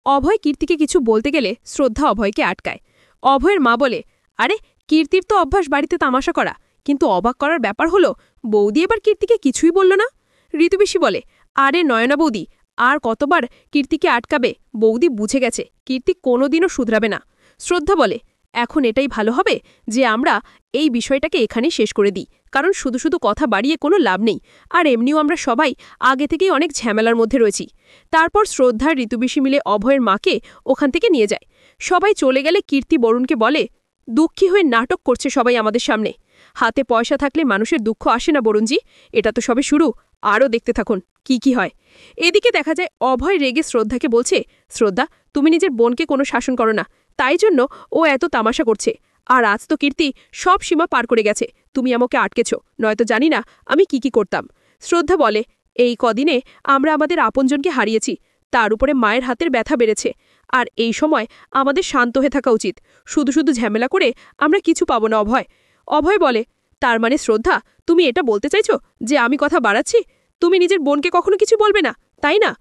অভয় কীর্তিকে কিছু বলতে গেলে শ্রদ্ধা অভয়কে আটকায়। অভয়ের মা বলে, আরে কীর্তির তো অভ্যাস বাড়িতে তামাশা করা, কিন্তু অবাক করার ব্যাপার হলো বৌদি এবার কীর্তিকে কিছুই বলল না। ঋতুবেশী বলে, আরে নয়না বৌদি, আর কতবার কীর্তিকে আটকাবে? বৌদি বুঝে গেছে কীর্তি কোনোদিনও শুধরাবে না। শ্রদ্ধা বলে, এখন এটাই ভালো হবে যে আমরা এই বিষয়টাকে এখানেই শেষ করে দিই, কারণ শুধু শুধু কথা বাড়িয়ে কোনো লাভ নেই, আর এমনিও আমরা সবাই আগে থেকেই অনেক ঝামেলার মধ্যে রয়েছি। তারপর শ্রদ্ধার ঋতুবেশী মিলে অভয়ের মাকে ওখান থেকে নিয়ে যায়। সবাই চলে গেলে কীর্তি বরুণকে বলে, দুঃখী হয়ে নাটক করছে সবাই আমাদের সামনে। হাতে পয়সা থাকলে মানুষের দুঃখ আসে না বরুণজি, এটা তো সবে শুরু, আরও দেখতে থাকুন কি হয়। এদিকে দেখা যায় অভয় রেগে শ্রদ্ধাকে বলছে, শ্রদ্ধা, তুমি নিজের বোনকে কোনো শাসন করো না, তাই জন্য ও এত তামাশা করছে। আর আজ তো কীর্তি সব সীমা পার করে গেছে, তুমি আমাকে আটকেছ, নয়তো জানি না আমি কি করতাম। শ্রদ্ধা বলে, এই কদিনে আমরা আমাদের আপনজনকে হারিয়েছি, তার উপরে মায়ের হাতের ব্যথা বেড়েছে, আর এই সময় আমাদের শান্ত হয়ে থাকা উচিত। শুধু শুধু ঝামেলা করে আমরা কিছু পাবো না। অভয় বলে, তার মানে শ্রদ্ধা, তুমি এটা বলতে চাইছো যে আমি কথা বাড়াচ্ছি? তুমি নিজের বোনকে কখনো কিছু বলবে না, তাই না?